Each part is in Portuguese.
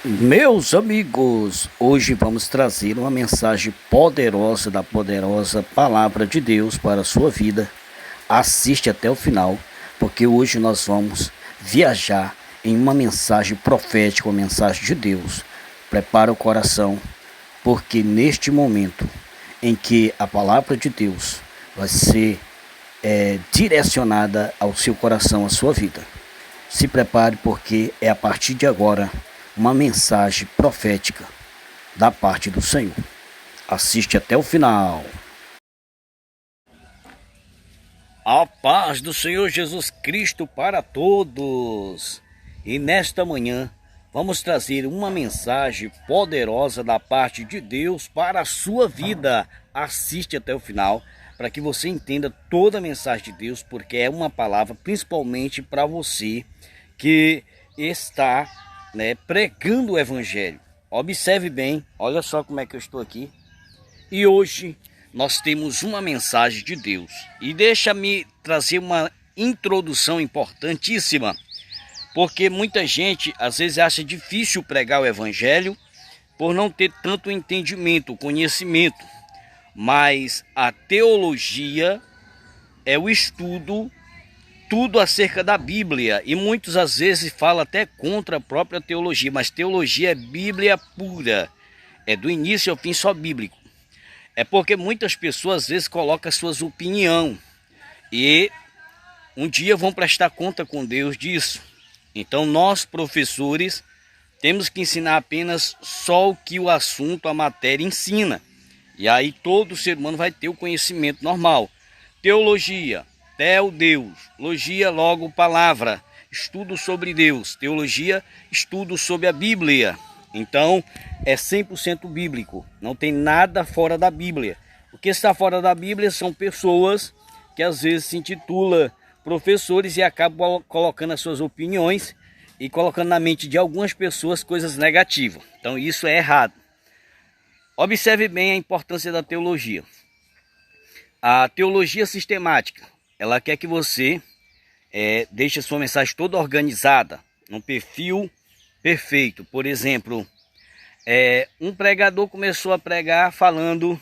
Meus amigos, hoje vamos trazer uma mensagem poderosa da poderosa Palavra de Deus para a sua vida. Assiste até o final, porque hoje nós vamos viajar em uma mensagem profética, uma mensagem de Deus. Prepara o coração, porque neste momento em que a Palavra de Deus vai ser direcionada ao seu coração, à sua vida. Se prepare, porque é a partir de agora uma mensagem profética da parte do Senhor. Assiste até o final. A paz do Senhor Jesus Cristo para todos. E nesta manhã vamos trazer uma mensagem poderosa da parte de Deus para a sua vida. Assiste até o final para que você entenda toda a mensagem de Deus, porque é uma palavra principalmente para você que está pregando o evangelho. Observe bem, olha só como é que eu estou aqui. E hoje nós temos uma mensagem de Deus. E deixa-me trazer uma introdução importantíssima, porque muita gente às vezes acha difícil pregar o evangelho por não ter tanto entendimento, conhecimento. Mas a teologia é o estudo tudo acerca da Bíblia, e muitos às vezes falam até contra a própria teologia, mas teologia é Bíblia pura, é do início ao fim só bíblico. É porque muitas pessoas às vezes colocam as suas opiniões e um dia vão prestar conta com Deus disso. Então nós, professores, temos que ensinar apenas só o que o assunto, a matéria ensina, e aí todo ser humano vai ter o conhecimento normal. Teologia, Teo Deus, logia logo palavra, estudo sobre Deus, teologia, estudo sobre a Bíblia. Então é 100% bíblico, não tem nada fora da Bíblia. O que está fora da Bíblia são pessoas que às vezes se intitulam professores e acabam colocando as suas opiniões e colocando na mente de algumas pessoas coisas negativas. Então isso é errado. Observe bem a importância da teologia. A teologia sistemática, ela quer que você deixe a sua mensagem toda organizada, num perfil perfeito. Por exemplo, um pregador começou a pregar falando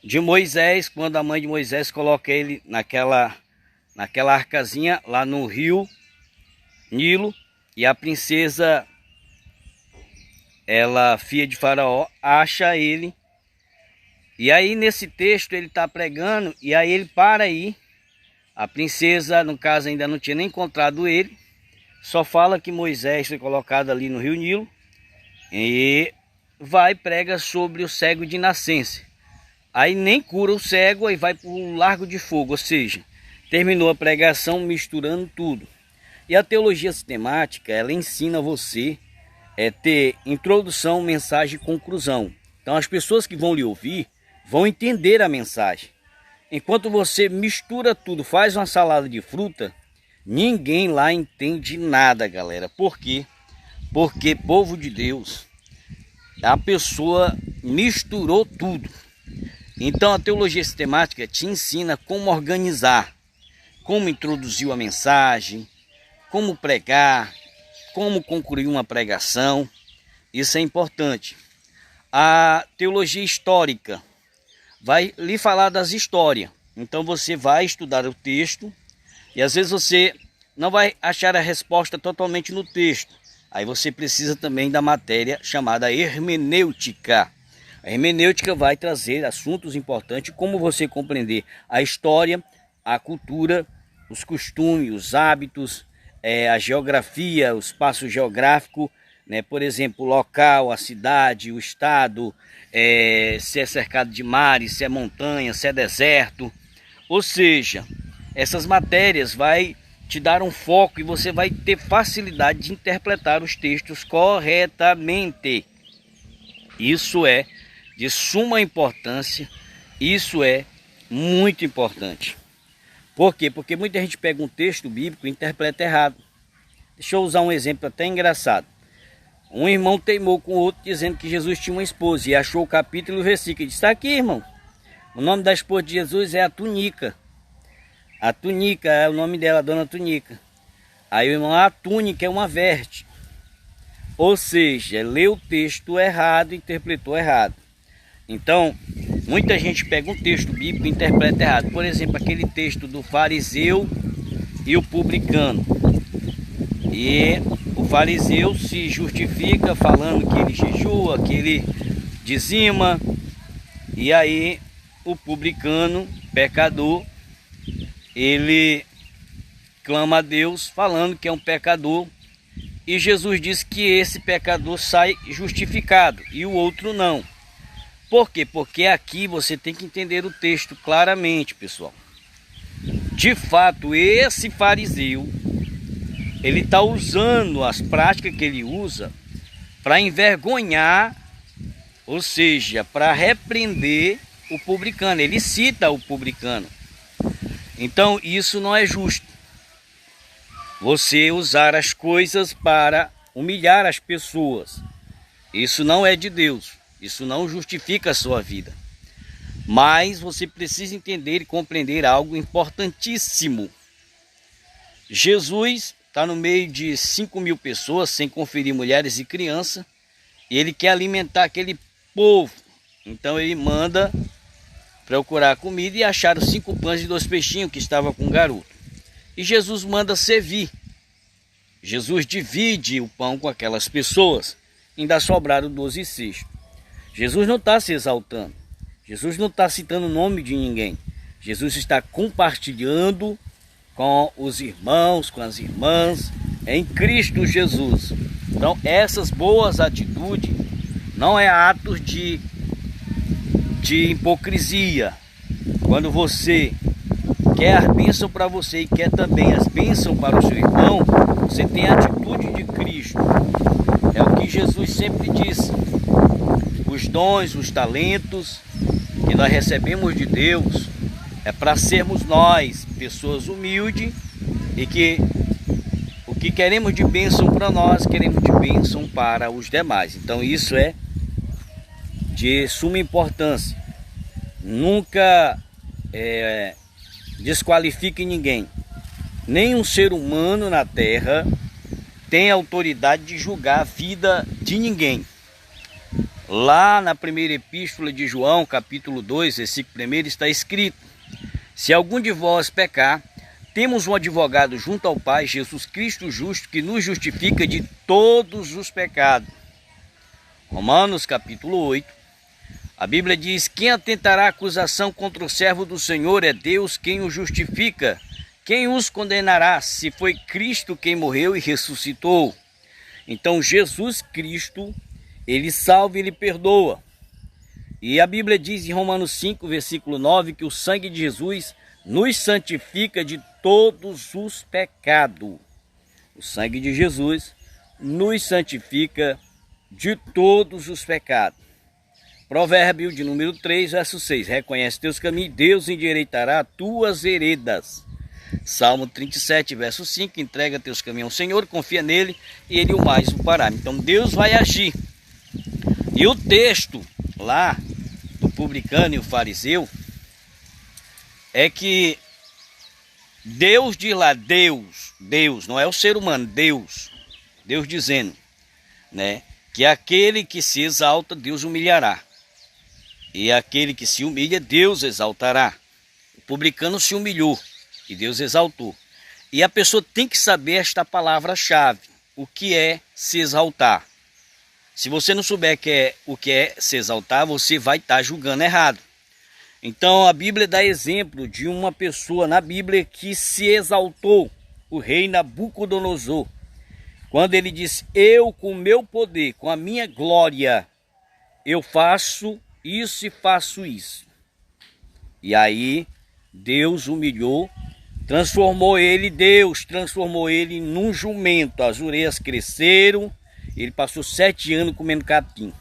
de Moisés, quando a mãe de Moisés coloca ele naquela arcazinha lá no rio Nilo, e a princesa, ela, filha de Faraó, acha ele. E aí nesse texto ele está pregando, e aí ele para aí. A princesa, no caso, ainda não tinha nem encontrado ele. Só fala que Moisés foi colocado ali no rio Nilo. E vai prega sobre o cego de nascença. Aí nem cura o cego, aí vai para o Largo de Fogo. Ou seja, terminou a pregação misturando tudo. E a teologia sistemática, ela ensina você ter introdução, mensagem e conclusão. Então as pessoas que vão lhe ouvir vão entender a mensagem. Enquanto você mistura tudo, faz uma salada de fruta, ninguém lá entende nada, galera. Por quê? Porque povo de Deus, a pessoa misturou tudo. Então a teologia sistemática te ensina como organizar, como introduzir a mensagem, como pregar, como concluir uma pregação. Isso é importante. A teologia histórica vai lhe falar das histórias. Então você vai estudar o texto e às vezes você não vai achar a resposta totalmente no texto. Aí você precisa também da matéria chamada hermenêutica. A hermenêutica vai trazer assuntos importantes, como você compreender a história, a cultura, os costumes, os hábitos, a geografia, o espaço geográfico, por exemplo, o local, a cidade, o estado, se é cercado de mares, se é montanha, se é deserto. Ou seja, essas matérias vai te dar um foco e você vai ter facilidade de interpretar os textos corretamente. Isso é de suma importância, isso é muito importante. Por quê? Porque muita gente pega um texto bíblico e interpreta errado. Deixa eu usar um exemplo até engraçado. Um irmão teimou com o outro dizendo que Jesus tinha uma esposa e achou o capítulo e o versículo. Ele disse: está aqui, irmão. O nome da esposa de Jesus é a Túnica. A Túnica é o nome dela, a dona Túnica. Aí o irmão, a túnica é uma veste. Ou seja, leu o texto errado, interpretou errado. Então, muita gente pega um texto bíblico e interpreta errado. Por exemplo, aquele texto do fariseu e o publicano. E o fariseu se justifica falando que ele jejua, que ele dizima. E aí o publicano, pecador, ele clama a Deus falando que é um pecador. E Jesus diz que esse pecador sai justificado e o outro não. Por quê? Porque aqui você tem que entender o texto claramente, pessoal. De fato, esse fariseu, ele está usando as práticas que ele usa para envergonhar, ou seja, para repreender o publicano. Ele cita o publicano. Então, isso não é justo. Você usar as coisas para humilhar as pessoas. Isso não é de Deus. Isso não justifica a sua vida. Mas você precisa entender e compreender algo importantíssimo. Jesus está no meio de 5.000 pessoas, sem conferir mulheres e crianças, e ele quer alimentar aquele povo. Então ele manda procurar comida e acharam 5 pães e 2 peixinhos que estavam com um garoto. E Jesus manda servir. Jesus divide o pão com aquelas pessoas. Ainda sobraram 12 cestos. Jesus não está se exaltando. Jesus não está citando o nome de ninguém. Jesus está compartilhando com os irmãos, com as irmãs, em Cristo Jesus. Então, essas boas atitudes não é atos de hipocrisia. Quando você quer a bênção para você e quer também as bênçãos para o seu irmão, você tem a atitude de Cristo. É o que Jesus sempre disse. Os dons, os talentos que nós recebemos de Deus é para sermos nós, pessoas humildes, e que o que queremos de bênção para nós, queremos de bênção para os demais. Então isso é de suma importância. Nunca desqualifique ninguém. Nenhum ser humano na terra tem autoridade de julgar a vida de ninguém. Lá na primeira epístola de João, capítulo 2, versículo 1, está escrito: se algum de vós pecar, temos um advogado junto ao Pai, Jesus Cristo justo, que nos justifica de todos os pecados. Romanos capítulo 8, a Bíblia diz: quem atentará acusação contra o servo do Senhor? É Deus quem o justifica. Quem os condenará, se foi Cristo quem morreu e ressuscitou? Então Jesus Cristo, ele salva e ele perdoa. E a Bíblia diz em Romanos 5, versículo 9, que o sangue de Jesus nos santifica de todos os pecados. O sangue de Jesus nos santifica de todos os pecados. Provérbio de número 3, verso 6. Reconhece teus caminhos, Deus endireitará tuas veredas. Salmo 37, verso 5. Entrega teus caminhos ao Senhor, confia nele e ele o mais o fará. Então Deus vai agir. E o texto lá do publicano e o fariseu é que Deus diz lá, Deus, não é o ser humano, Deus dizendo, né, que aquele que se exalta, Deus humilhará. E aquele que se humilha, Deus exaltará. O publicano se humilhou e Deus exaltou. E a pessoa tem que saber esta palavra-chave, o que é se exaltar. Se você não souber o que é se exaltar, você vai estar julgando errado. Então a Bíblia dá exemplo de uma pessoa na Bíblia que se exaltou, o rei Nabucodonosor. Quando ele disse: eu com o meu poder, com a minha glória, eu faço isso e faço isso. E aí Deus humilhou, Deus transformou ele num jumento. As orelhas cresceram, ele passou 7 anos comendo capim.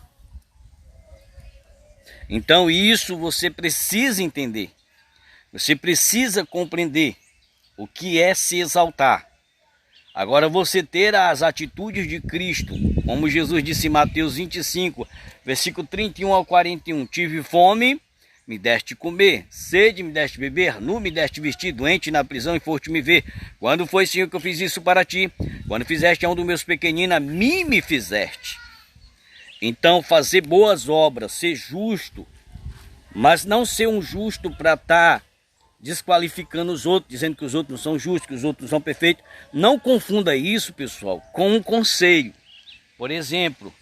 Então isso você precisa entender. Você precisa compreender o que é se exaltar. Agora você ter as atitudes de Cristo, como Jesus disse em Mateus 25, versículo 31 ao 41. Tive fome me deste comer, sede me deste beber, nu me deste vestir, doente na prisão e foste me ver. Quando foi, Senhor, que eu fiz isso para ti? Quando fizeste a um dos meus pequeninos, a mim me fizeste. Então, fazer boas obras, ser justo, mas não ser um justo para estar desqualificando os outros, dizendo que os outros não são justos, que os outros não são perfeitos. Não confunda isso, pessoal, com um conselho. Por exemplo,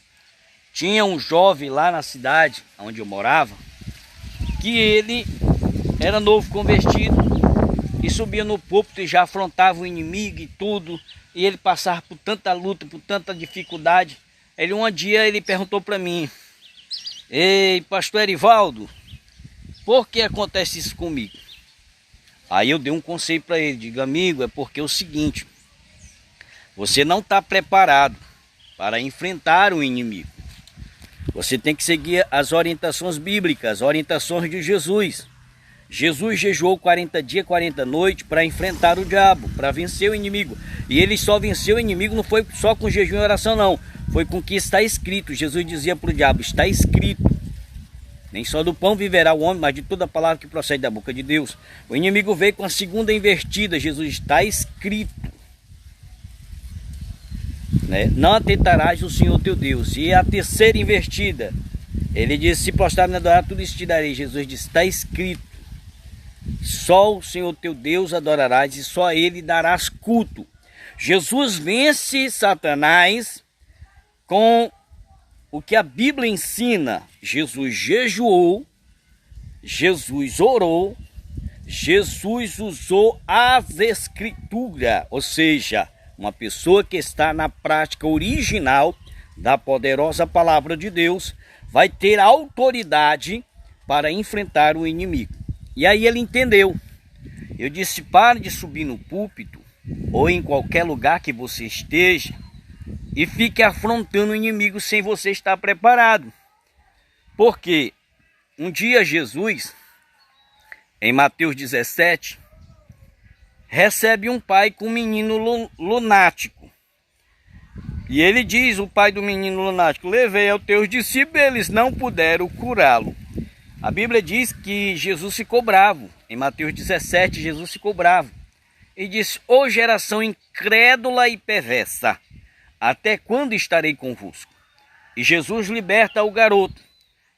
tinha um jovem lá na cidade onde eu morava, que ele era novo convertido e subia no púlpito e já afrontava o inimigo e tudo, e ele passava por tanta luta, por tanta dificuldade. Um dia ele perguntou para mim: ei, pastor Erivaldo, por que acontece isso comigo? Aí eu dei um conselho para ele, digo: amigo, é porque é o seguinte, você não está preparado para enfrentar o inimigo. Você tem que seguir as orientações bíblicas, as orientações de Jesus. Jesus jejuou 40 dias, 40 noites para enfrentar o diabo, para vencer o inimigo. E ele só venceu o inimigo, não foi só com jejum e oração não, foi com o que está escrito. Jesus dizia para o diabo: está escrito. Nem só do pão viverá o homem, mas de toda palavra que procede da boca de Deus. O inimigo veio com a segunda invertida: Jesus, está escrito. Não atentarás o Senhor teu Deus. E a terceira invertida, ele disse: se prostrar e adorar, tudo isso te darei. Jesus disse: está escrito. Só o Senhor teu Deus adorarás e só a ele darás culto. Jesus vence Satanás com o que a Bíblia ensina. Jesus jejuou, Jesus orou, Jesus usou as escrituras, ou seja, uma pessoa que está na prática original da poderosa palavra de Deus vai ter autoridade para enfrentar o inimigo. E aí ele entendeu. Eu disse: pare de subir no púlpito ou em qualquer lugar que você esteja e fique afrontando o inimigo sem você estar preparado. Porque um dia Jesus, em Mateus 17, recebe um pai com um menino lunático. E ele diz, o pai do menino lunático: levei aos teus discípulos, eles não puderam curá-lo. A Bíblia diz que Jesus ficou bravo. Em Mateus 17, Jesus ficou bravo. E disse: ô geração incrédula e perversa, até quando estarei convosco? E Jesus liberta o garoto.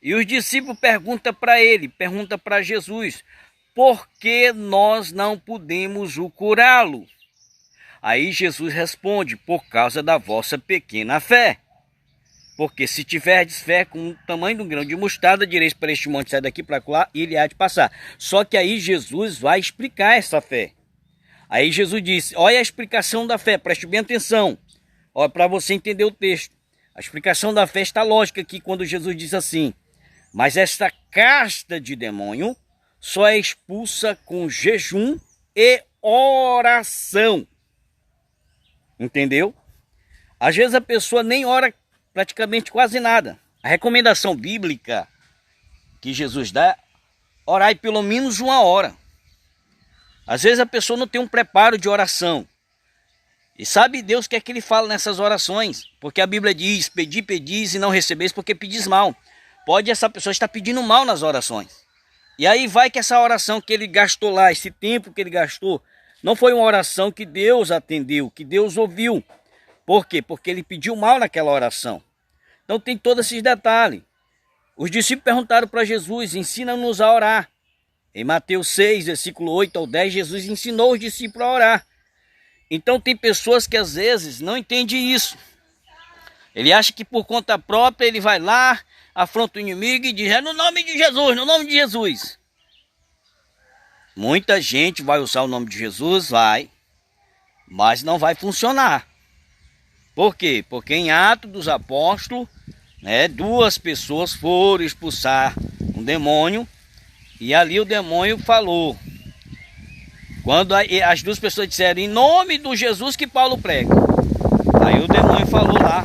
E os discípulos perguntam para Jesus: por que nós não podemos o curá-lo? Aí Jesus responde: por causa da vossa pequena fé. Porque se tiverdes fé com o tamanho de um grão de mostarda, direis para este monte: sai daqui para lá, e ele há de passar. Só que aí Jesus vai explicar essa fé. Aí Jesus disse: olha a explicação da fé, preste bem atenção. Olha, para você entender o texto. A explicação da fé está lógica aqui quando Jesus diz assim: mas esta casta de demônio só é expulsa com jejum e oração. Entendeu? Às vezes a pessoa nem ora praticamente quase nada. A recomendação bíblica que Jesus dá: orai pelo menos 1 hora. Às vezes a pessoa não tem um preparo de oração. E sabe Deus o que é que ele fala nessas orações? Porque a Bíblia diz: pedi, pedis e não recebeis porque pedis mal. Pode essa pessoa estar pedindo mal nas orações. E aí vai que essa oração que ele gastou lá, esse tempo que ele gastou, não foi uma oração que Deus atendeu, que Deus ouviu. Por quê? Porque ele pediu mal naquela oração. Então tem todos esses detalhes. Os discípulos perguntaram para Jesus: ensina-nos a orar. Em Mateus 6, versículo 8 ao 10, Jesus ensinou os discípulos a orar. Então tem pessoas que às vezes não entendem isso. Ele acha que por conta própria ele vai lá, afronta o inimigo e diz: é no nome de Jesus, no nome de Jesus. Muita gente vai usar o nome de Jesus, vai, mas não vai funcionar. Por quê? Porque em Atos dos Apóstolos, 2 pessoas foram expulsar um demônio e ali o demônio falou. Quando as 2 pessoas disseram: em nome do Jesus que Paulo prega. Aí o demônio falou lá: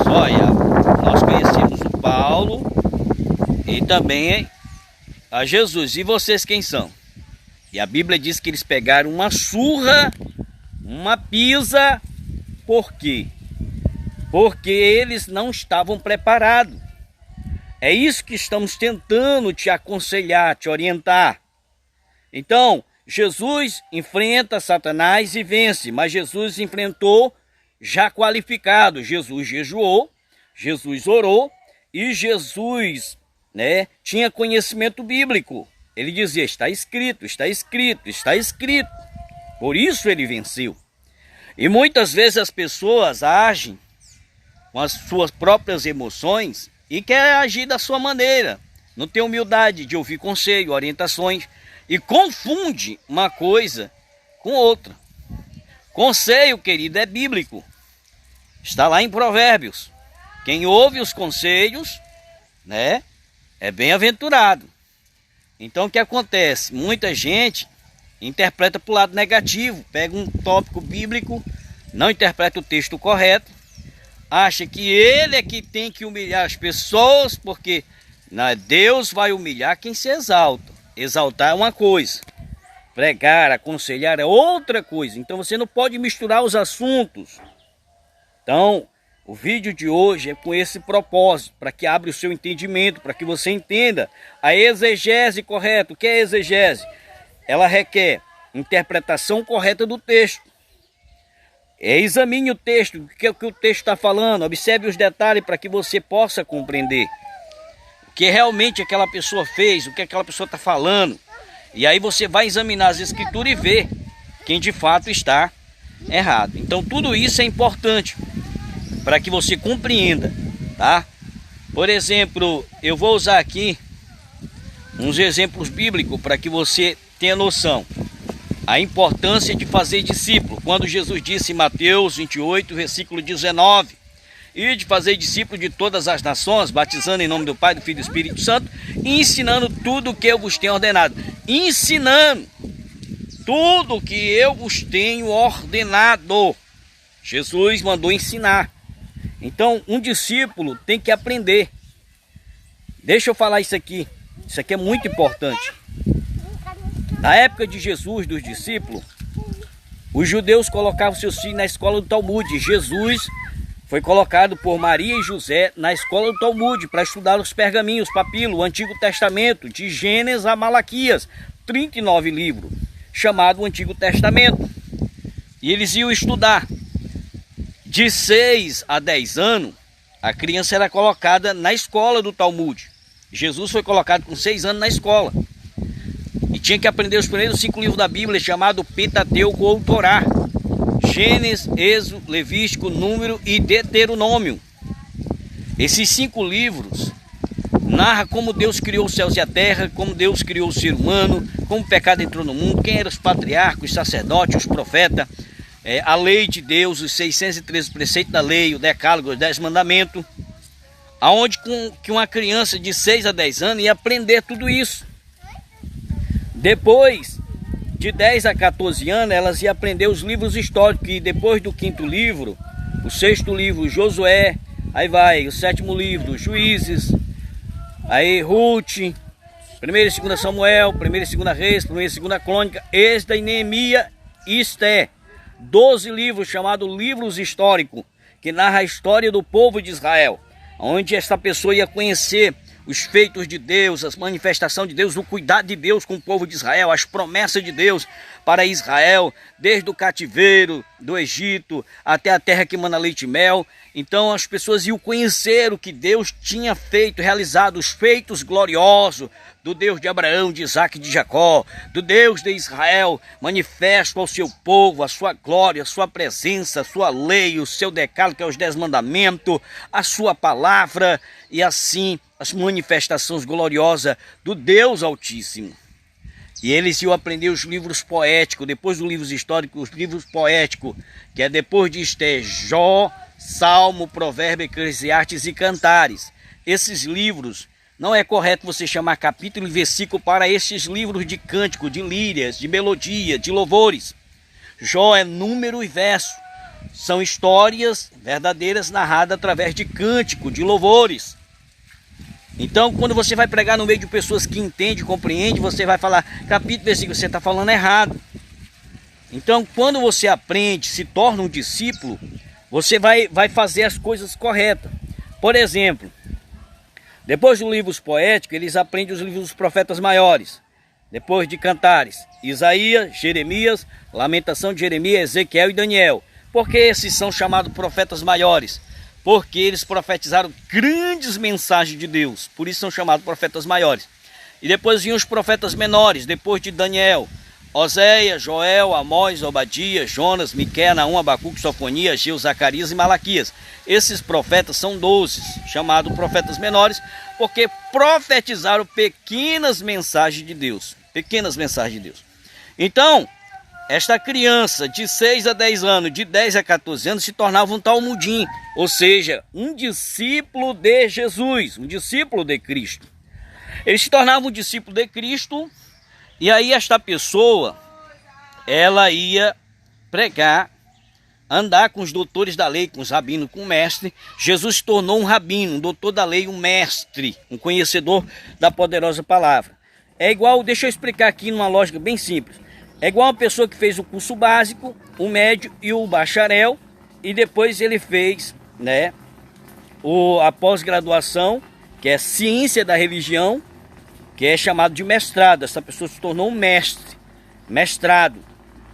olha, nós conhecemos o Paulo e também a Jesus. E vocês quem são? E a Bíblia diz que eles pegaram uma surra, uma pisa. Por quê? Porque eles não estavam preparados. É isso que estamos tentando te aconselhar, te orientar. Então, Jesus enfrenta Satanás e vence, mas Jesus enfrentou já qualificado. Jesus jejuou, Jesus orou e Jesus, tinha conhecimento bíblico. Ele dizia, está escrito, está escrito, está escrito. Por isso ele venceu. E muitas vezes as pessoas agem com as suas próprias emoções e querem agir da sua maneira. Não tem humildade de ouvir conselho, orientações e confunde uma coisa com outra. Conselho, querido, é bíblico. Está lá em Provérbios. Quem ouve os conselhos, é bem-aventurado. Então o que acontece? Muita gente interpreta para o lado negativo, pega um tópico bíblico, não interpreta o texto correto, acha que ele é que tem que humilhar as pessoas, porque Deus vai humilhar quem se exalta. Exaltar é uma coisa, pregar, aconselhar é outra coisa. Então você não pode misturar os assuntos. Então, o vídeo de hoje é com esse propósito, para que abra o seu entendimento, para que você entenda a exegese correta. O que é exegese? Ela requer interpretação correta do texto. Examine o texto, o que o texto está falando, observe os detalhes para que você possa compreender o que realmente aquela pessoa fez, o que aquela pessoa está falando. E aí você vai examinar as escrituras e ver quem de fato está errado. Então tudo isso é importante para que você compreenda, tá? Por exemplo, eu vou usar aqui uns exemplos bíblicos para que você tenha noção. A importância de fazer discípulo. Quando Jesus disse em Mateus 28, versículo 19, e de fazer discípulo de todas as nações, batizando em nome do Pai, do Filho e do Espírito Santo, e ensinando tudo o que eu vos tenho ordenado. Ensinando tudo o que eu vos tenho ordenado. Jesus mandou ensinar. Então, um discípulo tem que aprender. Deixa eu falar isso aqui. Isso aqui é muito importante. Na época de Jesus, dos discípulos, os judeus colocavam seus filhos na escola do Talmud. Jesus foi colocado por Maria e José na escola do Talmud para estudar os pergaminhos, papilo, o Antigo Testamento, de Gênesis a Malaquias, 39 livros, chamado Antigo Testamento. E eles iam estudar. De 6 a 10 anos, a criança era colocada na escola do Talmud. Jesus foi colocado com 6 anos na escola. E tinha que aprender os primeiros 5 livros da Bíblia, chamado Pentateuco ou Torá. Gênesis, Êxodo, Levítico, Número e Deuteronômio. Esses 5 livros narram como Deus criou os céus e a terra, como Deus criou o ser humano, como o pecado entrou no mundo, quem eram os patriarcas, os sacerdotes, os profetas, a lei de Deus, os 613 preceitos da lei, o decálogo, os 10 mandamentos, aonde que uma criança de 6 a 10 anos ia aprender tudo isso. Depois de 10 a 14 anos, elas iam aprender os livros históricos, e depois do 5º livro, o 6º livro, Josué, aí vai, o 7º livro, Juízes, aí Ruth, 1ª e 2ª Samuel, 1ª e 2ª Reis, 1ª e 2ª Crônica, Êxodo e Neemias e Esté. 12 livros chamados livros históricos, que narra a história do povo de Israel, onde esta pessoa ia conhecer os feitos de Deus, as manifestações de Deus, o cuidado de Deus com o povo de Israel, as promessas de Deus para Israel, desde o cativeiro do Egito até a terra que mana leite e mel. Então as pessoas iam conhecer o que Deus tinha feito, realizado, os feitos gloriosos do Deus de Abraão, de Isaac e de Jacó, do Deus de Israel, manifesto ao seu povo a sua glória, a sua presença, a sua lei, o seu decálogo, que é os 10 mandamentos, a sua palavra, e assim as manifestações gloriosas do Deus Altíssimo. E eles iam aprender os livros poéticos, depois dos livros históricos, os livros poéticos, que é depois de Esté, Jó, Salmo, Provérbio, Eclesiastes e Cantares. Esses livros, não é correto você chamar capítulo e versículo para esses livros de cântico, de lírias, de melodia, de louvores. Jó é número e verso. São histórias verdadeiras narradas através de cântico, de louvores. Então, quando você vai pregar no meio de pessoas que entendem, compreendem, você vai falar capítulo, versículo, você está falando errado. Então, quando você aprende, se torna um discípulo, você vai fazer as coisas corretas. Por exemplo, Depois dos livros poéticos, eles aprendem os livros dos profetas maiores. Depois de Cantares, Isaías, Jeremias, Lamentação de Jeremias, Ezequiel e Daniel. Por que esses são chamados profetas maiores? Porque eles profetizaram grandes mensagens de Deus. Por isso são chamados profetas maiores. E depois vinham os profetas menores, depois de Daniel. Oséias, Joel, Amós, Obadias, Jonas, Miqueias, Naum, Abacuque, Sofonias, Ageu, Zacarias e Malaquias. Esses profetas são 12, chamados profetas menores, porque profetizaram pequenas mensagens de Deus. Pequenas mensagens de Deus. Então, esta criança de 6 a 10 anos, de 10 a 14 anos, se tornava um talmudim, ou seja, um discípulo de Jesus, um discípulo de Cristo. Ele se tornava um discípulo de Cristo, e aí esta pessoa, ela ia pregar, andar com os doutores da lei, com os rabinos, com o mestre. Jesus se tornou um rabino, um doutor da lei, um mestre, um conhecedor da poderosa palavra. É igual, deixa eu explicar aqui numa lógica bem simples. É igual uma pessoa que fez o curso básico, o médio e o bacharel, e depois ele fez, né, a pós-graduação, que é ciência da religião, que é chamado de mestrado. Essa pessoa se tornou um mestre, mestrado.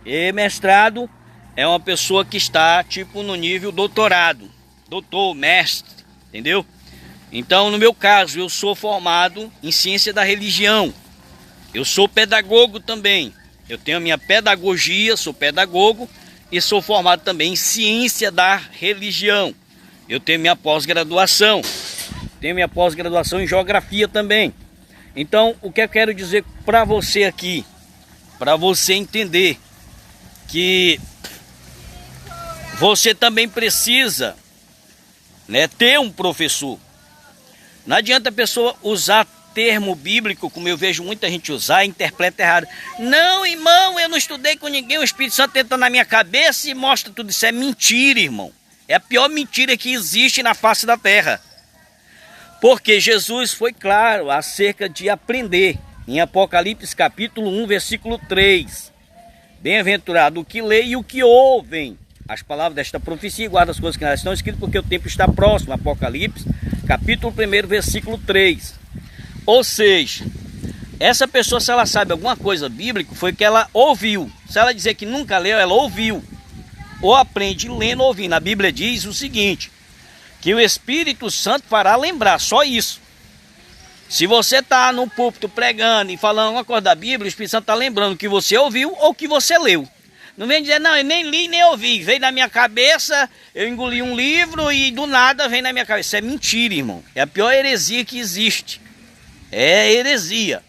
E mestrado é uma pessoa que está tipo no nível doutorado, doutor, mestre, entendeu? Então, no meu caso, eu sou formado em ciência da religião. Eu sou pedagogo também. Eu tenho a minha pedagogia, sou pedagogo e sou formado também em ciência da religião. Eu tenho minha pós-graduação. Tenho minha pós-graduação em geografia também. Então, o que eu quero dizer para você aqui, para você entender que você também precisa, né, ter um professor. Não adianta a pessoa usar termo bíblico, como eu vejo muita gente usar, e interpreta errado. Não, irmão, eu não estudei com ninguém, o Espírito Santo entra na minha cabeça e mostra tudo isso. É mentira, irmão. É a pior mentira que existe na face da terra. Porque Jesus foi claro acerca de aprender. Em Apocalipse capítulo 1, versículo 3. Bem-aventurado o que lê e o que ouvem as palavras desta profecia e guarda as coisas que nelas estão escritas, porque o tempo está próximo. Apocalipse capítulo 1, versículo 3. Ou seja, essa pessoa, se ela sabe alguma coisa bíblica, foi que ela ouviu. Se ela dizer que nunca leu, ela ouviu. Ou aprende lendo ou ouvindo. A Bíblia diz o seguinte, que o Espírito Santo fará lembrar, só isso. Se você está no púlpito pregando e falando alguma coisa da Bíblia, o Espírito Santo está lembrando que você ouviu ou que você leu. Não vem dizer, não, eu nem li nem ouvi, veio na minha cabeça, eu engoli um livro e do nada vem na minha cabeça. Isso é mentira, irmão. É a pior heresia que existe. É heresia.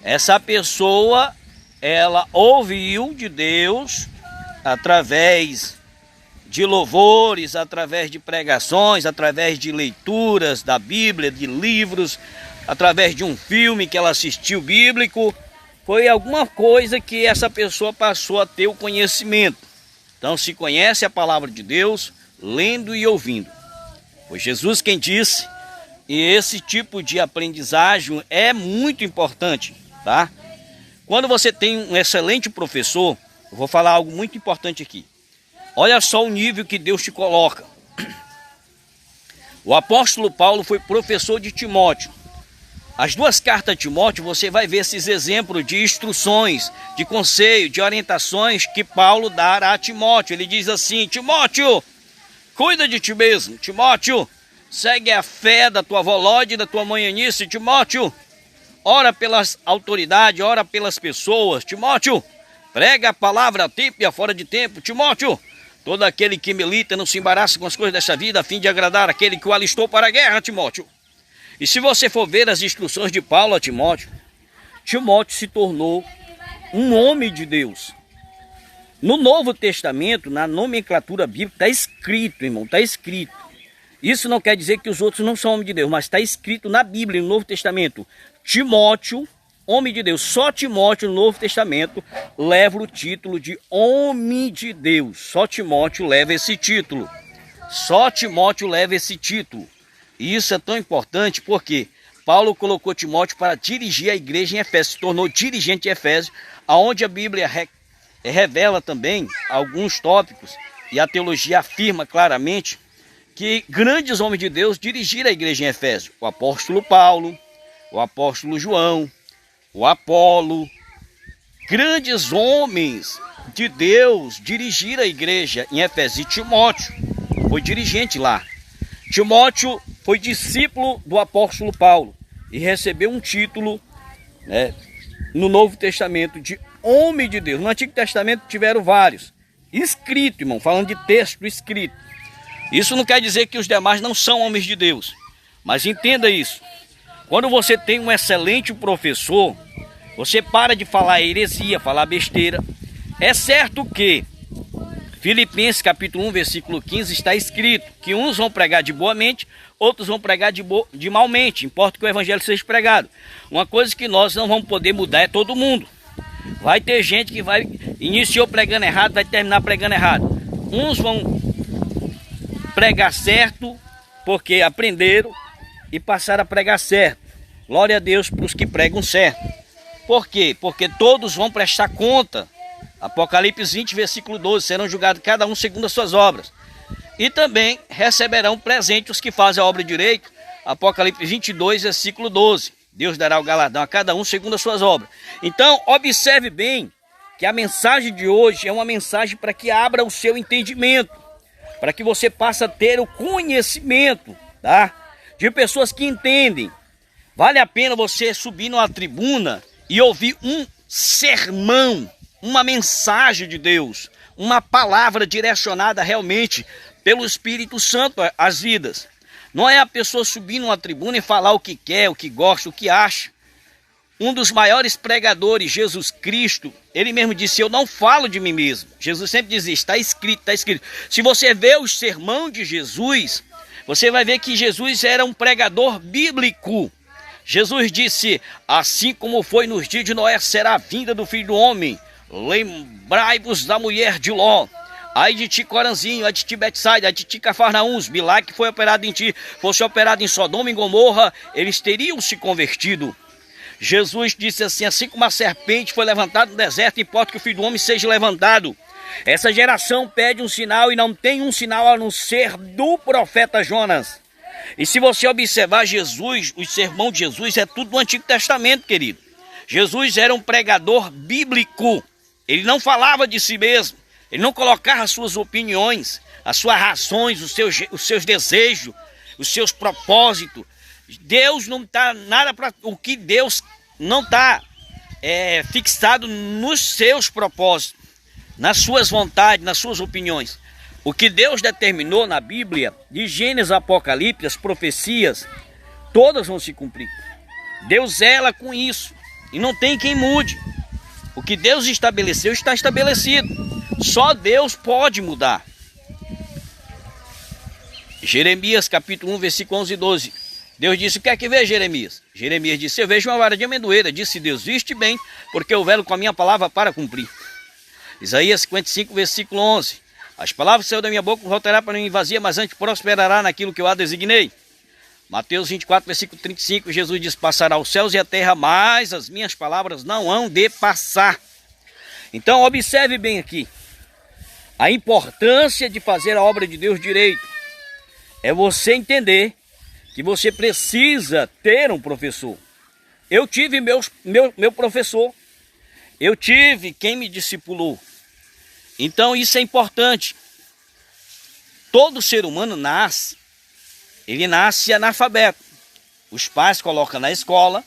Essa pessoa, ela ouviu de Deus através de louvores, através de pregações, através de leituras da Bíblia, de livros, através de um filme que ela assistiu bíblico. Foi alguma coisa que essa pessoa passou a ter o conhecimento. Então se conhece a palavra de Deus lendo e ouvindo. Foi Jesus quem disse, e esse tipo de aprendizagem é muito importante, tá? Quando você tem um excelente professor, eu vou falar algo muito importante aqui. Olha só o nível que Deus te coloca. O apóstolo Paulo foi professor de Timóteo. As duas cartas de Timóteo, você vai ver esses exemplos de instruções, de conselho, de orientações que Paulo dá a Timóteo. Ele diz assim, Timóteo, cuida de ti mesmo. Timóteo, segue a fé da tua avó Lóide e da tua mãe Eunice. Timóteo, ora pelas autoridades, ora pelas pessoas. Timóteo, prega a palavra a tempo e a fora de tempo. Timóteo, todo aquele que milita não se embaraça com as coisas desta vida, a fim de agradar aquele que o alistou para a guerra, Timóteo. E se você for ver as instruções de Paulo a Timóteo, Timóteo se tornou um homem de Deus. No Novo Testamento, na nomenclatura bíblica, está escrito, irmão, está escrito. Isso não quer dizer que os outros não são homens de Deus, mas está escrito na Bíblia, no Novo Testamento, Timóteo, homem de Deus. Só Timóteo no Novo Testamento leva o título de homem de Deus. Só Timóteo leva esse título. Só Timóteo leva esse título. E isso é tão importante porque Paulo colocou Timóteo para dirigir a igreja em Efésios, se tornou dirigente em Efésios, aonde a Bíblia revela também alguns tópicos e a teologia afirma claramente que grandes homens de Deus dirigiram a igreja em Efésio. O apóstolo Paulo, o apóstolo João, o Apolo. Grandes homens de Deus dirigiram a igreja em Efésio. E Timóteo foi dirigente lá. Timóteo foi discípulo do apóstolo Paulo e recebeu um título, né, no Novo Testamento de homem de Deus. No Antigo Testamento tiveram vários. Escrito, irmão, falando de texto escrito. Isso não quer dizer que os demais não são homens de Deus. Mas entenda isso. Quando você tem um excelente professor, você para de falar heresia, falar besteira. É certo que Filipenses capítulo 1, versículo 15 está escrito que uns vão pregar de boa mente, outros vão pregar de mal mente. Importa que o evangelho seja pregado. Uma coisa que nós não vamos poder mudar é todo mundo. Vai ter gente que iniciou pregando errado, vai terminar pregando errado. Uns vão pregar certo porque aprenderam e passaram a pregar certo. Glória a Deus para os que pregam certo. Por quê? Porque todos vão prestar conta. Apocalipse 20, versículo 12, serão julgados cada um segundo as suas obras. E também receberão presente os que fazem a obra direito. Apocalipse 22, versículo 12. Deus dará o galardão a cada um segundo as suas obras. Então, observe bem que a mensagem de hoje é uma mensagem para que abra o seu entendimento, para que você passe a ter o conhecimento, tá? De pessoas que entendem. Vale a pena você subir numa tribuna e ouvir um sermão, uma mensagem de Deus, uma palavra direcionada realmente pelo Espírito Santo às vidas. Não é a pessoa subir numa tribuna e falar o que quer, o que gosta, o que acha. Um dos maiores pregadores, Jesus Cristo, ele mesmo disse, eu não falo de mim mesmo. Jesus sempre dizia, está escrito, está escrito. Se você vê o sermão de Jesus, você vai ver que Jesus era um pregador bíblico. Jesus disse, assim como foi nos dias de Noé, será a vinda do Filho do Homem. Lembrai-vos da mulher de Ló. Ai de ti, Coranzinho, ai de ti, Betsaida, ai de ti, Cafarnaum, os milagres que foi operado em ti, fosse operado em Sodoma e Gomorra, eles teriam se convertido. Jesus disse assim como a serpente foi levantada no deserto, importa que o Filho do Homem seja levantado. Essa geração pede um sinal e não tem um sinal a não ser do profeta Jonas. E se você observar Jesus, o sermão de Jesus é tudo do Antigo Testamento, querido. Jesus era um pregador bíblico. Ele não falava de si mesmo. Ele não colocava as suas opiniões, as suas razões, os seus desejos, os seus propósitos. Deus não está nada para... O que Deus não está fixado nos seus propósitos, nas suas vontades, nas suas opiniões. O que Deus determinou na Bíblia, de Gênesis a Apocalipse, as profecias, todas vão se cumprir. Deus zela com isso e não tem quem mude. O que Deus estabeleceu está estabelecido. Só Deus pode mudar. Jeremias capítulo 1, versículo 11 e 12. Deus disse, o que é que vê, Jeremias? Jeremias disse, eu vejo uma vara de amendoeira. Disse Deus, viste bem, porque eu velo com a minha palavra para cumprir. Isaías 55, versículo 11. As palavras que saíram da minha boca não voltará para mim vazia, mas antes prosperará naquilo que eu a designei. Mateus 24, versículo 35, Jesus diz, passará os céus e a terra, mas as minhas palavras não hão de passar. Então observe bem aqui. A importância de fazer a obra de Deus direito é você entender que você precisa ter um professor. Eu tive meu professor. Eu tive quem me discipulou. Então isso é importante. Todo ser humano nasce, ele nasce analfabeto. Os pais colocam na escola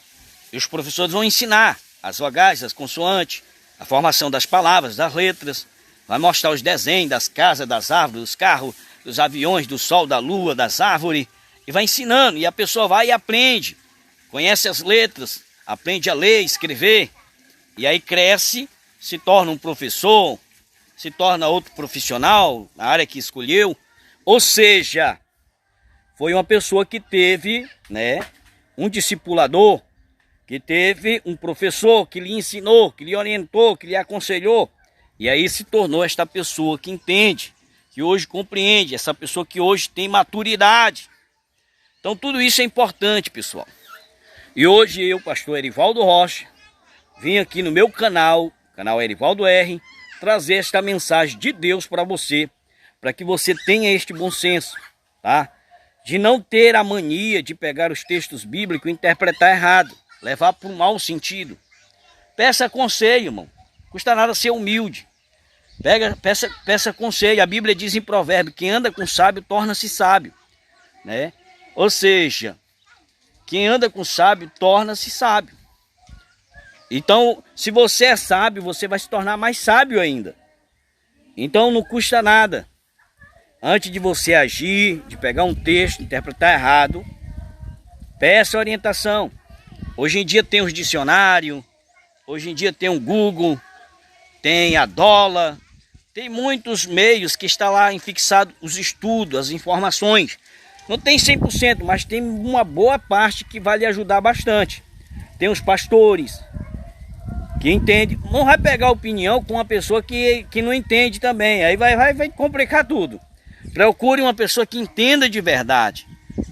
e os professores vão ensinar as vogais, as consoantes, a formação das palavras, das letras, vai mostrar os desenhos das casas, das árvores, dos carros, dos aviões, do sol, da lua, das árvores, e vai ensinando, e a pessoa vai e aprende, conhece as letras, aprende a ler, escrever, e aí cresce, se torna um professor, se torna outro profissional na área que escolheu, ou seja, foi uma pessoa que teve, um discipulador, que teve um professor que lhe ensinou, que lhe orientou, que lhe aconselhou, e aí se tornou esta pessoa que entende, que hoje compreende, essa pessoa que hoje tem maturidade. Então tudo isso é importante, pessoal. E hoje eu, pastor Erivaldo Rocha, vim aqui no meu canal Erivaldo R, trazer esta mensagem de Deus para você, para que você tenha este bom senso, tá? De não ter a mania de pegar os textos bíblicos e interpretar errado, levar para um mau sentido. Peça conselho, irmão. Custa nada ser humilde. Peça conselho. A Bíblia diz em Provérbio: quem anda com sábio torna-se sábio, né? Ou seja, quem anda com sábio torna-se sábio. Então, se você é sábio, você vai se tornar mais sábio ainda. Então não custa nada. Antes de você agir, de pegar um texto, interpretar errado, peça orientação. Hoje em dia tem os dicionários, hoje em dia tem o Google, tem a Dólar, tem muitos meios que está lá fixado os estudos, as informações. Não tem 100%, mas tem uma boa parte que vai lhe ajudar bastante. Tem os pastores que entendem. Não vai pegar opinião com uma pessoa que não entende também. Aí vai complicar tudo. Procure uma pessoa que entenda de verdade,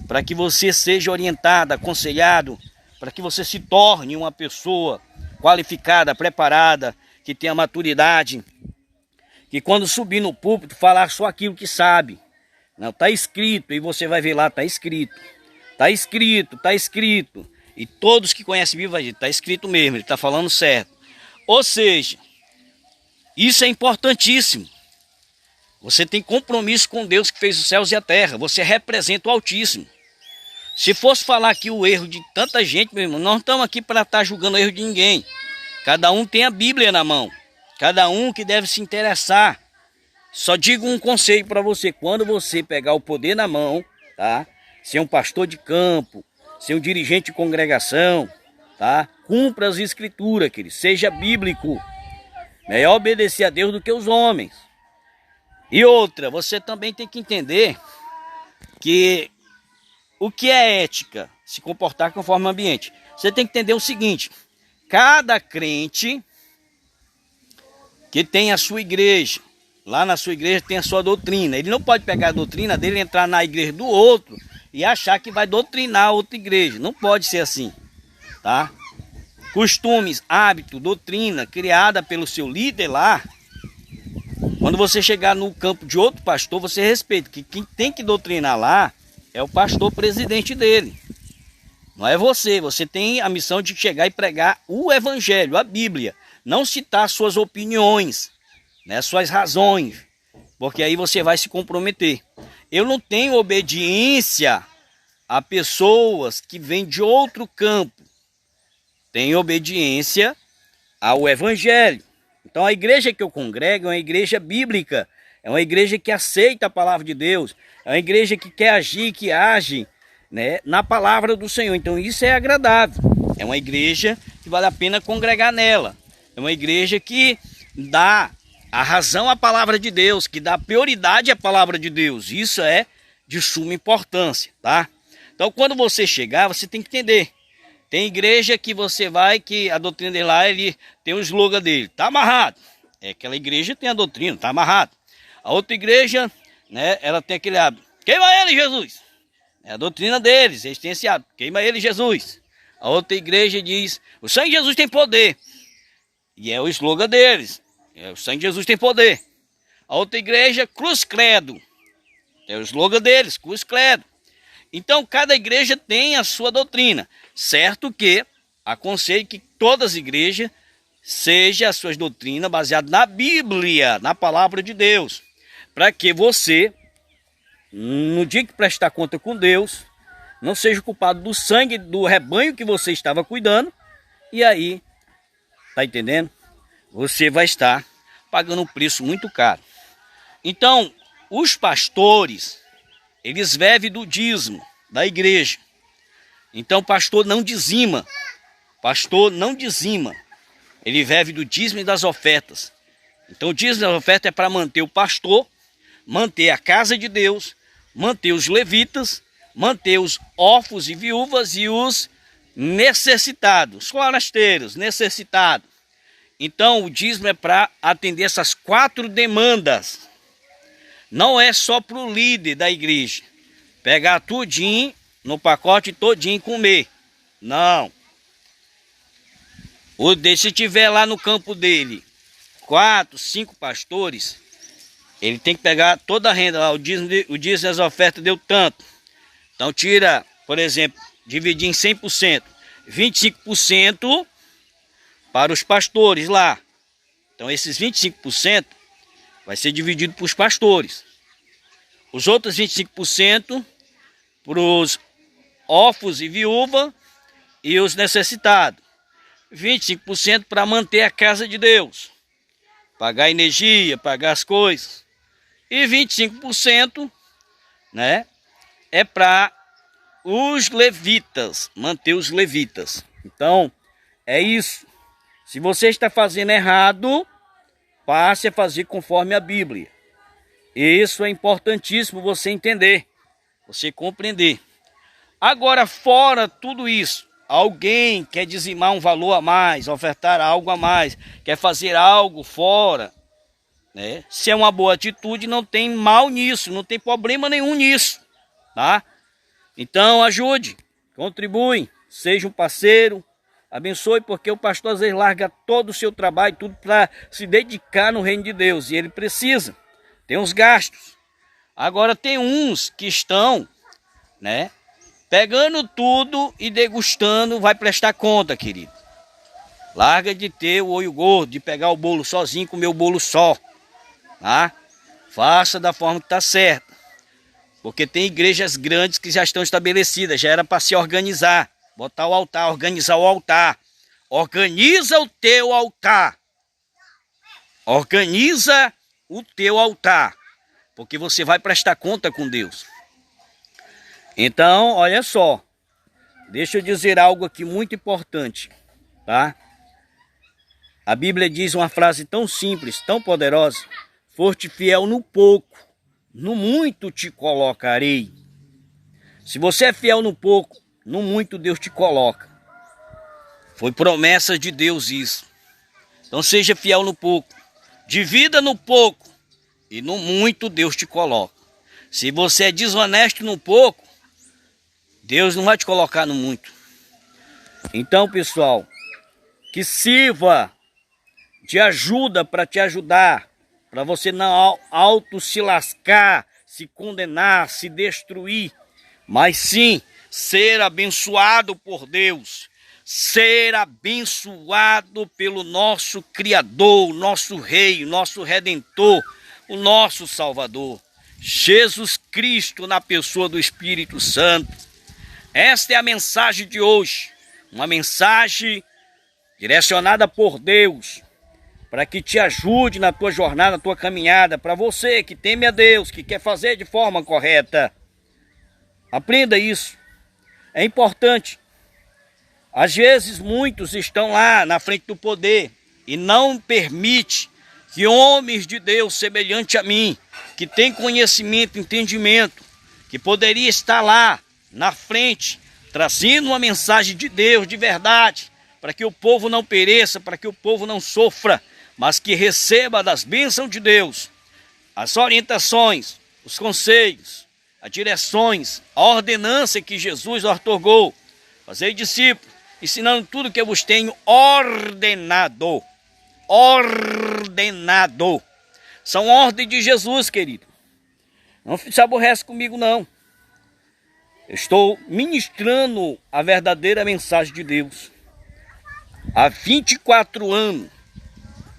para que você seja orientado, aconselhado, para que você se torne uma pessoa qualificada, preparada, que tenha maturidade, que quando subir no púlpito falar só aquilo que sabe. Não, está escrito, e você vai ver lá, está escrito. Está escrito, está escrito. E todos que conhecem a Bíblia vai dizer, está escrito mesmo, ele está falando certo. Ou seja, isso é importantíssimo. Você tem compromisso com Deus que fez os céus e a terra. Você representa o Altíssimo. Se fosse falar aqui o erro de tanta gente, meu irmão, nós não estamos aqui para estar julgando o erro de ninguém. Cada um tem a Bíblia na mão. Cada um que deve se interessar. Só digo um conselho para você. Quando você pegar o poder na mão, tá? Ser um pastor de campo, ser um dirigente de congregação, tá? Cumpra as escrituras, querido. Seja bíblico. Melhor obedecer a Deus do que os homens. E outra, você também tem que entender que o que é ética? Se comportar conforme o ambiente. Você tem que entender o seguinte: cada crente que tem a sua igreja, lá na sua igreja tem a sua doutrina. Ele não pode pegar a doutrina dele, entrar na igreja do outro e achar que vai doutrinar a outra igreja. Não pode ser assim, tá? Costumes, hábito, doutrina criada pelo seu líder lá. Quando você chegar no campo de outro pastor, você respeita que quem tem que doutrinar lá é o pastor presidente dele. Não é você. Você tem a missão de chegar e pregar o evangelho, a Bíblia. Não citar suas opiniões, né, suas razões, porque aí você vai se comprometer. Eu não tenho obediência a pessoas que vêm de outro campo. Tenho obediência ao evangelho. Então a igreja que eu congrego é uma igreja bíblica, é uma igreja que aceita a palavra de Deus, é uma igreja que quer agir, que age, né, na palavra do Senhor. Então isso é agradável, é uma igreja que vale a pena congregar nela, é uma igreja que dá a razão à palavra de Deus, que dá prioridade à palavra de Deus. Isso é de suma importância, tá? Então quando você chegar, você tem que entender. Tem igreja que você vai, que a doutrina dele lá, ele tem o slogan dele, tá amarrado. É, aquela igreja tem a doutrina, tá amarrado. A outra igreja, né, ela tem aquele hábito, queima ele, Jesus. É a doutrina deles, eles têm esse hábito, queima ele, Jesus. A outra igreja diz, o sangue de Jesus tem poder. E é o slogan deles, o sangue de Jesus tem poder. A outra igreja, cruz credo. É o slogan deles, cruz credo. Então, cada igreja tem a sua doutrina. Certo que aconselho que todas as igrejas sejam as suas doutrinas baseadas na Bíblia, na palavra de Deus. Para que você, no dia que prestar conta com Deus, não seja culpado do sangue do rebanho que você estava cuidando. E aí, tá entendendo? Você vai estar pagando um preço muito caro. Então, os pastores, eles vivem do dízimo da igreja. Então o pastor não dizima. Pastor não dizima. Ele vive do dízimo e das ofertas. Então o dízimo e das ofertas é para manter o pastor, manter a casa de Deus, manter os levitas, manter os órfãos e viúvas e os necessitados, forasteiros, necessitados. Então o dízimo é para atender essas 4 demandas. Não é só para o líder da igreja pegar tudinho no pacote todinho e comer. Não. Se tiver lá no campo dele 4, 5 pastores, ele tem que pegar toda a renda, lá, o dízimo das ofertas deu tanto. Então tira, por exemplo, dividir em 100%, 25% para os pastores lá. Então esses 25% vai ser dividido para os pastores. Os outros 25% para os órfãos e viúva e os necessitados. 25% para manter a casa de Deus, pagar energia, pagar as coisas. E 25%, né, é para os levitas, manter os levitas. Então, é isso. Se você está fazendo errado, passe a fazer conforme a Bíblia. Isso é importantíssimo você entender, você compreender. Agora, fora tudo isso, alguém quer dizimar um valor a mais, ofertar algo a mais, quer fazer algo fora, né? Se é uma boa atitude, não tem mal nisso, não tem problema nenhum nisso, tá? Então ajude, contribui, seja um parceiro, abençoe, porque o pastor às vezes larga todo o seu trabalho, tudo para se dedicar no reino de Deus, e ele precisa, tem uns gastos. Agora tem uns que estão, né, pegando tudo e degustando, vai prestar conta, querido. Larga de ter o olho gordo, de pegar o bolo sozinho, comer o bolo só. Tá? Faça da forma que está certa. Porque tem igrejas grandes que já estão estabelecidas, já era para se organizar. Botar o altar, organizar o altar. Organiza o teu altar. Organiza o teu altar. Porque você vai prestar conta com Deus. Então, olha só. Deixa eu dizer algo aqui muito importante. Tá? A Bíblia diz uma frase tão simples, tão poderosa. Foste fiel no pouco, no muito te colocarei. Se você é fiel no pouco, no muito Deus te coloca. Foi promessa de Deus isso. Então seja fiel no pouco. Divida no pouco e no muito Deus te coloca. Se você é desonesto no pouco, Deus não vai te colocar no muito. Então, pessoal, que sirva de ajuda para te ajudar, para você não auto se lascar, se condenar, se destruir, mas sim ser abençoado por Deus, ser abençoado pelo nosso Criador, nosso Rei, nosso Redentor, o nosso Salvador, Jesus Cristo na pessoa do Espírito Santo. Esta é a mensagem de hoje, uma mensagem direcionada por Deus, para que te ajude na tua jornada, na tua caminhada, para você que teme a Deus, que quer fazer de forma correta. Aprenda isso, é importante. Às vezes muitos estão lá na frente do poder e não permite que homens de Deus semelhante a mim, que tem conhecimento, entendimento, que poderia estar lá na frente, trazendo uma mensagem de Deus de verdade, para que o povo não pereça, para que o povo não sofra, mas que receba das bênçãos de Deus as orientações, os conselhos, as direções, a ordenança que Jesus otorgou. Fazei discípulos, ensinando tudo que eu vos tenho ordenado. Ordenado. São ordens de Jesus, querido. Não se aborrece comigo, não. Eu estou ministrando a verdadeira mensagem de Deus. Há 24 anos,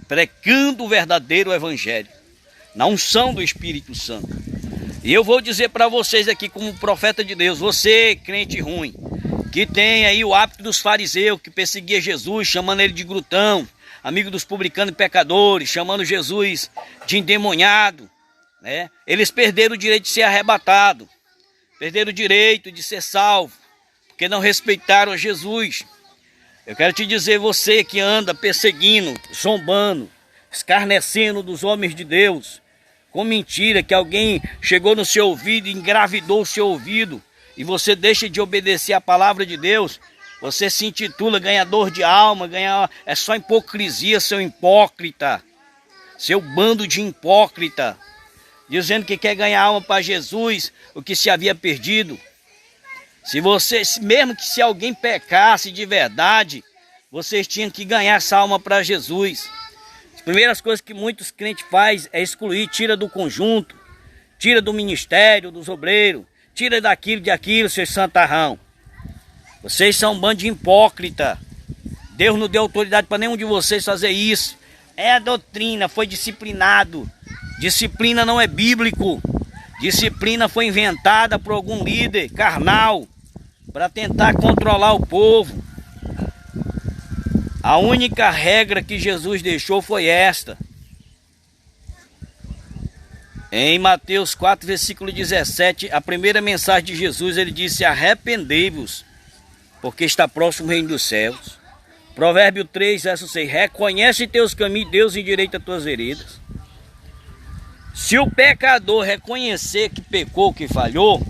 pregando o verdadeiro evangelho, na unção do Espírito Santo. E eu vou dizer para vocês aqui, como profeta de Deus, você, crente ruim, que tem aí o hábito dos fariseus, que perseguia Jesus, chamando ele de glutão, amigo dos publicanos e pecadores, chamando Jesus de endemoniado, né? Eles perderam o direito de ser arrebatado, perderam o direito de ser salvo, porque não respeitaram a Jesus. Eu quero te dizer, você que anda perseguindo, zombando, escarnecendo dos homens de Deus, com mentira, que alguém chegou no seu ouvido e engravidou o seu ouvido, e você deixa de obedecer a palavra de Deus, você se intitula ganhador de alma, é só hipocrisia, seu hipócrita, seu bando de hipócrita, dizendo que quer ganhar alma para Jesus, o que se havia perdido. Se você, mesmo que se alguém pecasse de verdade, vocês tinham que ganhar essa alma para Jesus. Primeiras coisas que muitos crentes fazem é excluir, tira do conjunto, tira do ministério, dos obreiros, tira daquilo, seus santarrão. Vocês são um bando de hipócrita. Deus não deu autoridade para nenhum de vocês fazer isso. É a doutrina, foi disciplinado. Disciplina não é bíblico. Disciplina foi inventada por algum líder carnal para tentar controlar o povo. A única regra que Jesus deixou foi esta. Em Mateus 4, versículo 17, a primeira mensagem de Jesus, ele disse: arrependei-vos, porque está próximo o reino dos céus. Provérbio 3, verso 6, reconhece teus caminhos, Deus endireita tuas veredas. Se o pecador reconhecer que pecou, que falhou,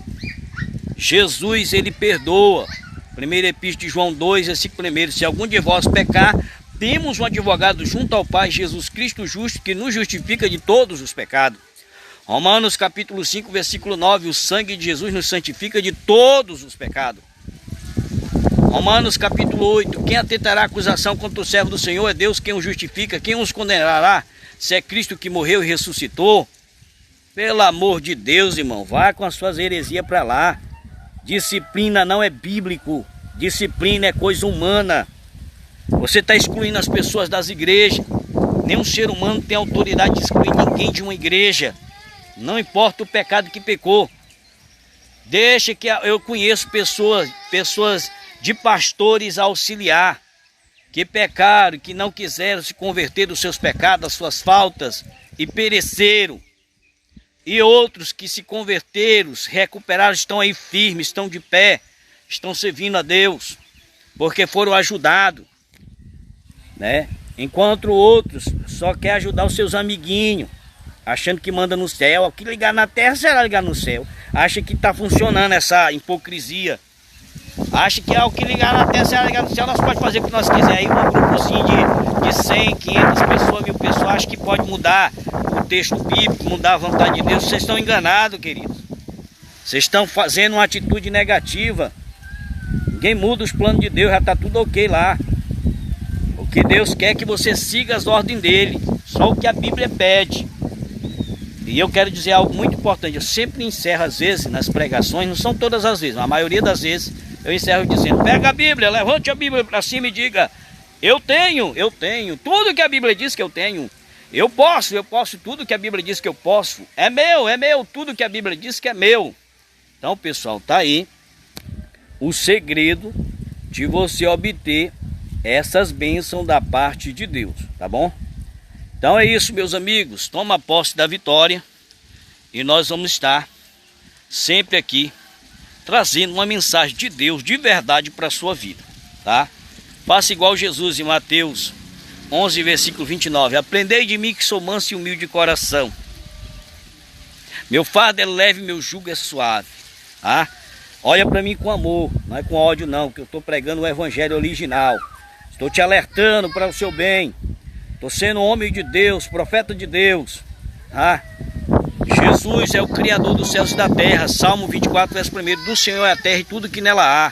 Jesus, ele perdoa. Primeira Epístola de João 2, versículo 1, se algum de vós pecar, temos um advogado junto ao Pai, Jesus Cristo justo, que nos justifica de todos os pecados. Romanos capítulo 5, versículo 9, o sangue de Jesus nos santifica de todos os pecados. Romanos capítulo 8, quem atentará acusação contra o servo do Senhor? É Deus quem o justifica, quem os condenará? Se é Cristo que morreu e ressuscitou. Pelo amor de Deus, irmão, vá com as suas heresias para lá. Disciplina não é bíblico, disciplina é coisa humana. Você está excluindo as pessoas das igrejas. Nenhum ser humano tem autoridade de excluir ninguém de uma igreja. Não importa o pecado que pecou. Deixa que eu conheço pessoas de pastores auxiliar, que pecaram, que não quiseram se converter dos seus pecados, das suas faltas, e pereceram. E outros que se converteram, se recuperaram, estão aí firmes, estão de pé, estão servindo a Deus, porque foram ajudados, né? Enquanto outros só querem ajudar os seus amiguinhos, achando que manda no céu. O que ligar na terra será ligar no céu. Acha que está funcionando essa hipocrisia. Acha que o que ligar na terra será ligar no céu. Nós podemos fazer o que nós quisermos. Aí um grupozinho de 100, 500 pessoas, 1000 pessoas, acha que pode mudar o texto bíblico, mudar a vontade de Deus. Vocês estão enganados, queridos. Vocês estão fazendo uma atitude negativa. Ninguém muda os planos de Deus, já está tudo ok lá. O que Deus quer é que você siga as ordens dele. Só o que a Bíblia pede. E eu quero dizer algo muito importante. Eu sempre encerro, às vezes, nas pregações, não são todas as vezes, mas a maioria das vezes, eu encerro dizendo: pega a Bíblia, levante a Bíblia para cima e diga: eu tenho, tudo que a Bíblia diz que eu tenho. Eu posso tudo que a Bíblia diz que eu posso. É meu, tudo que a Bíblia diz que é meu. Então, pessoal, tá aí o segredo de você obter essas bênçãos da parte de Deus, tá bom? Então é isso, meus amigos, toma posse da vitória e nós vamos estar sempre aqui trazendo uma mensagem de Deus de verdade para a sua vida, tá? Faça igual Jesus em Mateus 11, versículo 29, aprendei de mim que sou manso e humilde de coração. Meu fardo é leve, meu jugo é suave, tá? Olha para mim com amor, não é com ódio não, que eu estou pregando o evangelho original. Estou te alertando para o seu bem. Estou sendo homem de Deus, profeta de Deus. Jesus é o Criador dos céus e da terra. Salmo 24, verso 1. Do Senhor é a terra e tudo que nela há.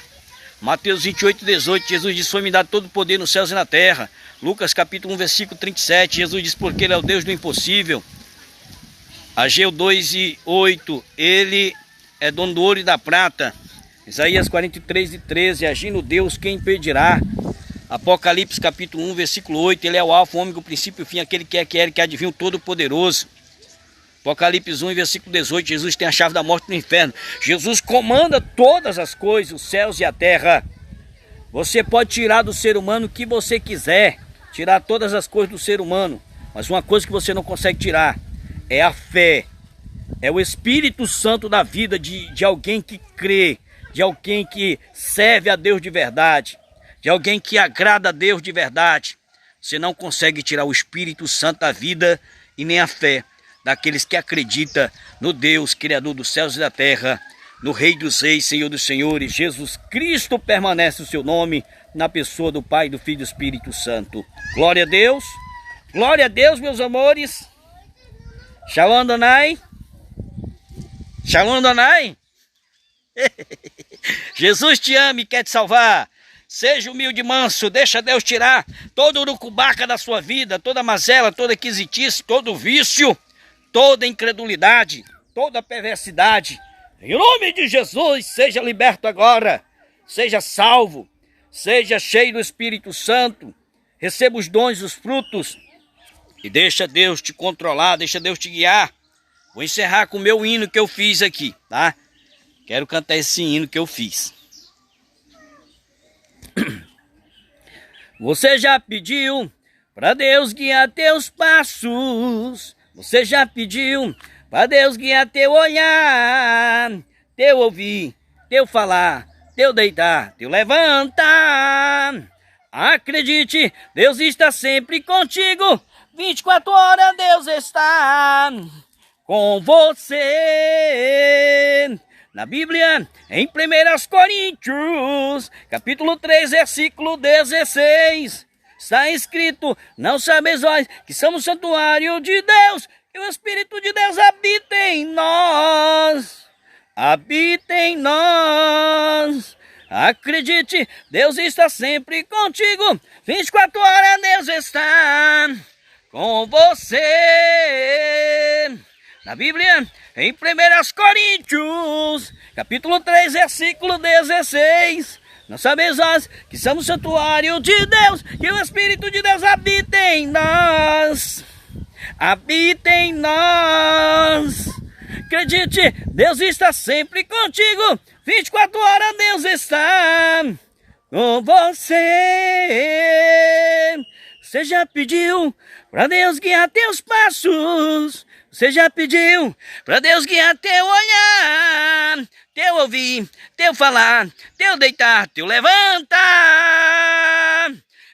Mateus 28, 18. Jesus diz: foi-me dado todo o poder nos céus e na terra. Lucas capítulo 1, versículo 37. Jesus diz: porque Ele é o Deus do impossível. Ageu 2 e 8. Ele é dono do ouro e da prata. Isaías 43 e 13. Agindo Deus, quem impedirá? Apocalipse capítulo 1, versículo 8, ele é o alfa, o ômega, o princípio e o fim, aquele que é, que era e que adivinha, o Todo-Poderoso. Apocalipse 1, versículo 18, Jesus tem a chave da morte do inferno. Jesus comanda todas as coisas, os céus e a terra. Você pode tirar do ser humano o que você quiser, tirar todas as coisas do ser humano, mas uma coisa que você não consegue tirar é a fé, é o Espírito Santo da vida de alguém que crê, de alguém que serve a Deus de verdade, de alguém que agrada a Deus de verdade. Você não consegue tirar o Espírito Santo da vida e nem a fé daqueles que acreditam no Deus, Criador dos céus e da terra, no Rei dos Reis, Senhor dos Senhores. Jesus Cristo permanece o seu nome na pessoa do Pai, do Filho e do Espírito Santo. Glória a Deus, meus amores. Shalom Adonai. Shalom Adonai. Jesus te ama e quer te salvar. Seja humilde e manso, deixa Deus tirar todo urucubaca da sua vida, toda mazela, toda quisitice, todo vício, toda incredulidade, toda perversidade. Em nome de Jesus, seja liberto agora, seja salvo, seja cheio do Espírito Santo, receba os dons, os frutos e deixa Deus te controlar, deixa Deus te guiar. Vou encerrar com o meu hino que eu fiz aqui, tá? Quero cantar esse hino que eu fiz. Você já pediu para Deus guiar teus passos? Você já pediu para Deus guiar teu olhar, teu ouvir, teu falar, teu deitar, teu levantar? Acredite, Deus está sempre contigo. 24 horas Deus está com você. Na Bíblia, em 1 Coríntios, capítulo 3, versículo 16, está escrito: não sabeis vós que somos santuário de Deus, e o Espírito de Deus habita em nós. Habita em nós. Acredite, Deus está sempre contigo. 24 horas Deus está com você. Na Bíblia, em 1 Coríntios, capítulo 3, versículo 16, não sabeis vós que somos santuário de Deus, e o Espírito de Deus habita em nós. Habita em nós. Acredite, Deus está sempre contigo. 24 horas Deus está com você. Você já pediu para Deus guiar teus passos? Você já pediu para Deus guiar teu olhar, teu ouvir, teu falar, teu deitar, teu levantar?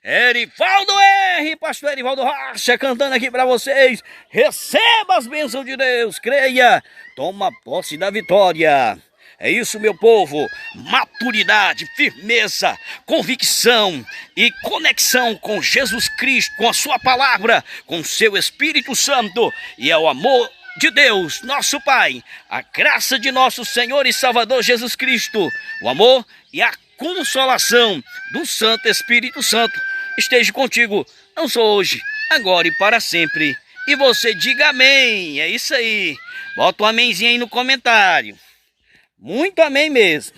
Erivaldo R, pastor Erivaldo Rocha, cantando aqui para vocês. Receba as bênçãos de Deus, creia, toma posse da vitória. É isso, meu povo, maturidade, firmeza, convicção e conexão com Jesus Cristo, com a sua palavra, com o seu Espírito Santo, e é o amor de Deus, nosso Pai, a graça de nosso Senhor e Salvador Jesus Cristo, o amor e a consolação do Santo Espírito Santo esteja contigo, não só hoje, agora e para sempre. E você diga amém, é isso aí, bota um amenzinho aí no comentário. Muito amém mesmo.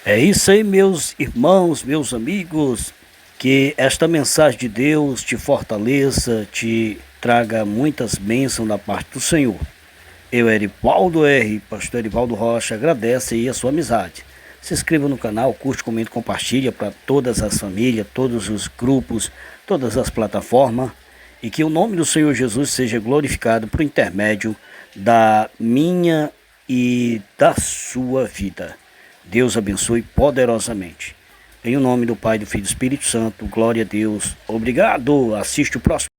É isso aí, meus irmãos, meus amigos. Que esta mensagem de Deus te fortaleça, te traga muitas bênçãos da parte do Senhor. Eu, Erivaldo R, pastor Erivaldo Rocha, agradece aí a sua amizade. Se inscreva no canal, curte, comente, compartilha para todas as famílias, todos os grupos, todas as plataformas. E que o nome do Senhor Jesus seja glorificado por intermédio da minha e da sua vida. Deus abençoe poderosamente. Em o nome do Pai, do Filho e do Espírito Santo, glória a Deus. Obrigado. Assiste o próximo.